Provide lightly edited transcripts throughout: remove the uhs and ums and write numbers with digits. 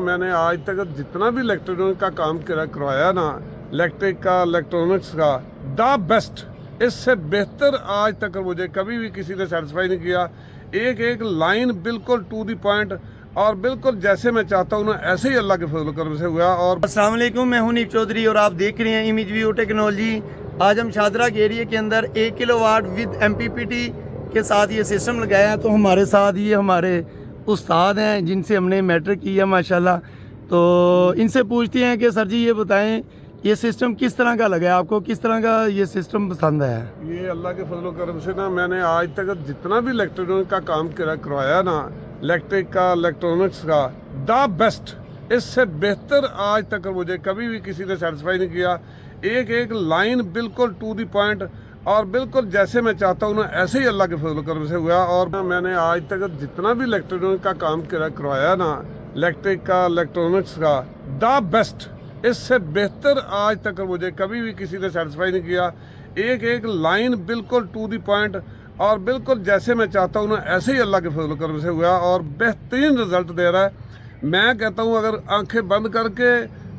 मैंने आज तक जितना भी इलेक्ट्रॉनिक का काम करवाया ना, इलेक्ट्रिक का, इलेक्ट्रॉनिक्स का, द बेस्ट, इससे बेहतर आज तक मुझे कभी भी किसी ने सेटिस्फाई नहीं किया। एक एक लाइन बिल्कुल टू द पॉइंट और बिल्कुल जैसे मैं चाहता हूँ ना ऐसे ही अल्लाह के फजल करम से हुआ। और अस्सलाम वालेकुम, मैं हूं नीप चौधरी और आप देख रहे हैं इमेज व्यू टेक्नोलॉजी। आज हम शादरा के एरिया के अंदर 1 किलोवाट विद MPPT के साथ ये सिस्टम लगाया है। तो हमारे साथ ये हमारे उस्ताद हैं जिनसे हमने मैट्रिक किया माशाल्लाह। तो इनसे पूछते हैं कि सर जी ये बताएं ये सिस्टम किस तरह का लगा, आपको किस तरह का ये सिस्टम पसंद है? ये अल्लाह के फजल करम से ना मैंने आज तक जितना भी इलेक्ट्रॉनिक का काम करवाया ना, इलेक्ट्रिक का, इलेक्ट्रॉनिक्स का, द बेस्ट, इससे बेहतर आज तक मुझे कभी भी किसी ने सेटिस्फाई नहीं किया। एक एक लाइन बिल्कुल टू द पॉइंट और बिल्कुल जैसे मैं चाहता हूँ ना ऐसे ही अल्लाह के फजल करम से हुआ। और मैंने आज तक जितना भी इलेक्ट्रॉनिक का काम करवाया ना, इलेक्ट्रिक का, इलेक्ट्रॉनिक्स का, द बेस्ट, इससे बेहतर आज तक मुझे कभी भी किसी ने सेटिस्फाई नहीं किया। एक एक लाइन बिल्कुल टू द पॉइंट और बिल्कुल जैसे मैं चाहता हूँ ना ऐसे ही अल्लाह के फजल करम से हुआ और बेहतरीन रिजल्ट दे रहा है। मैं कहता हूँ अगर आंखें बंद करके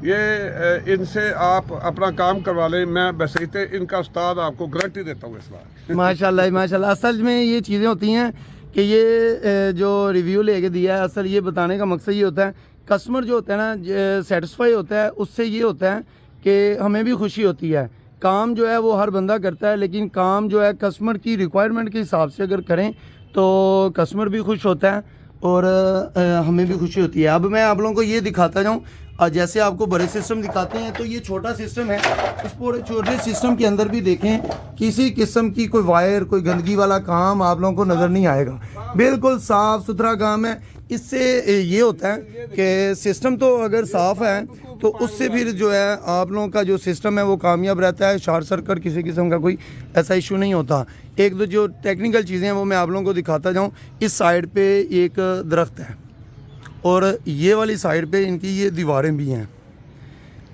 ये इनसे आप अपना काम करवा लें, मैं वैसे ही इनका उस्ताद आपको गारंटी देता हूँ इस बार। माशाल्लाह माशाल्लाह। असल में ये चीज़ें होती हैं कि ये जो रिव्यू लेके दिया है, असल ये बताने का मकसद ये होता है कस्टमर जो होता है ना सेटिस्फाई होता है, उससे ये होता है कि हमें भी खुशी होती है। काम जो है वो हर बंदा करता है, लेकिन काम जो है कस्टमर की रिक्वायरमेंट के हिसाब से अगर करें तो कस्टमर भी खुश होता है और हमें भी खुशी होती है। अब मैं आप लोगों को ये दिखाता जाऊँ, जैसे आपको बड़े सिस्टम दिखाते हैं तो ये छोटा सिस्टम है। इस पूरे छोटे सिस्टम के अंदर भी देखें किसी किस्म की कोई वायर, कोई गंदगी वाला काम आप लोगों को नज़र नहीं आएगा। बिल्कुल साफ़ सुथरा काम है। इससे ये होता है कि सिस्टम तो अगर साफ़ है तो उससे फिर जो है आप लोगों का जो सिस्टम है वो कामयाब रहता है। शॉर्ट सर्किट किसी किस्म का कोई ऐसा इशू नहीं होता। एक दो जो टेक्निकल चीज़ें हैं वो मैं आप लोगों को दिखाता जाऊँ। इस साइड पे एक दरख्त है और ये वाली साइड पे इनकी ये दीवारें भी हैं।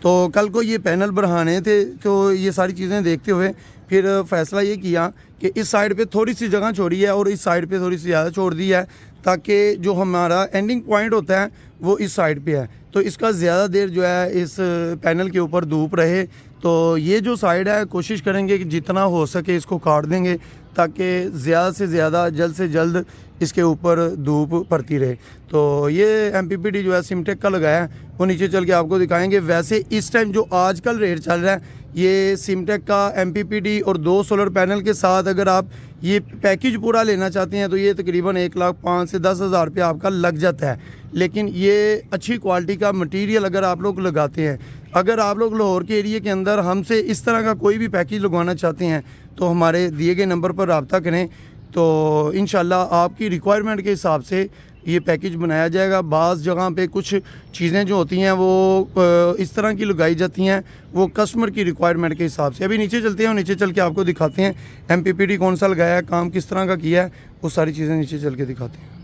तो कल को ये पैनल बढ़ाने थे तो ये सारी चीज़ें देखते हुए फिर फ़ैसला ये किया कि इस साइड पे थोड़ी सी जगह छोड़ी है और इस साइड पे थोड़ी सी ज़्यादा छोड़ दी है ताकि जो हमारा एंडिंग पॉइंट होता है वो इस साइड पे है। तो इसका ज़्यादा देर जो है इस पैनल के ऊपर धूप रहे। तो ये जो साइड है कोशिश करेंगे कि जितना हो सके इसको काट देंगे ताकि ज़्यादा से ज़्यादा जल्द से जल्द इसके ऊपर धूप पड़ती रहे। तो ये MPPT जो है सिमटेक का लगाया है, वो नीचे चल के आपको दिखाएंगे। वैसे इस टाइम जो आजकल रेट चल रहा है ये सिमटेक का MPPT और 2 सोलर पैनल के साथ अगर आप ये पैकेज पूरा लेना चाहते हैं तो ये तकरीबन 1,05,000 से 10,000 रुपये आपका लग जाता है। लेकिन ये अच्छी क्वालिटी का मटेरियल अगर आप लोग लगाते हैं, अगर आप लोग लाहौर के एरिया के अंदर हमसे इस तरह का कोई भी पैकेज लगवाना चाहते हैं तो हमारे दिए गए नंबर पर रब्ता करें। तो इंशाल्लाह आपकी रिक्वायरमेंट के हिसाब से ये पैकेज बनाया जाएगा। बाज़ जगह पे कुछ चीज़ें जो होती हैं वो इस तरह की लगाई जाती हैं वो कस्टमर की रिक्वायरमेंट के हिसाब से। अभी नीचे चलते हैं और नीचे चल के आपको दिखाते हैं MPPT कौन सा लगाया है, काम किस तरह का किया है, वो सारी चीज़ें नीचे चल के दिखाते हैं।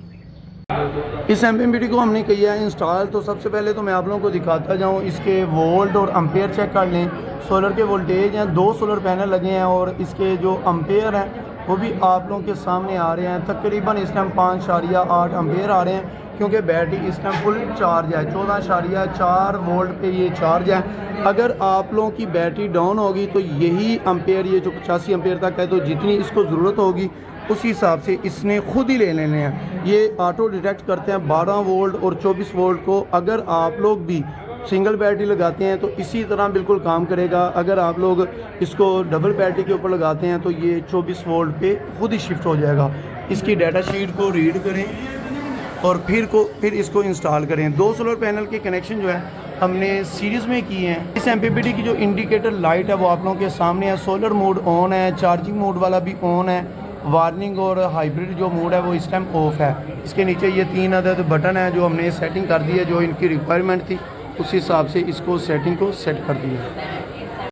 इस MPPT को हमने किया है इंस्टॉल। तो सबसे पहले तो मैं आप लोगों को दिखाता जाऊँ, इसके वोल्ट और एम्पेयर चेक कर लें। सोलर के वोल्टेज हैं, 2 सोलर पैनल लगे हैं और इसके जो एम्पेयर हैं वो भी आप लोगों के सामने आ रहे हैं। तकरीबन इस टाइम 5.8 एम्पेयर आ रहे हैं क्योंकि बैटरी इस टाइम फुल चार्ज है। 14.4 वोल्ट पे ये चार्ज है। अगर आप लोगों की बैटरी डाउन होगी तो यही एम्पेयर, ये जो 85 एम्पेयर तक है, तो जितनी इसको ज़रूरत होगी उसी हिसाब से इसने खुद ही ले लेने हैं। ये ऑटो डिटेक्ट करते हैं 12 वोल्ट और 24 वोल्ट को। अगर आप लोग भी सिंगल बैटरी लगाते हैं तो इसी तरह बिल्कुल काम करेगा। अगर आप लोग इसको डबल बैटरी के ऊपर लगाते हैं तो ये 24 वोल्ट पे खुद ही शिफ्ट हो जाएगा। इसकी डाटा शीट को रीड करें और फिर इसको इंस्टॉल करें। 2 सोलर पैनल के कनेक्शन जो है हमने सीरीज़ में किए हैं। इस MPPT की जो इंडिकेटर लाइट है वो आप लोगों के सामने है। सोलर मोड ऑन है, चार्जिंग मोड वाला भी ऑन है, वार्निंग और हाइब्रिड जो मोड है वो इस टाइम ऑफ है। इसके नीचे ये 3 अदद बटन है जो हमने सेटिंग कर दी है, जो इनकी रिक्वायरमेंट थी उस हिसाब से इसको सेटिंग को सेट कर दिया।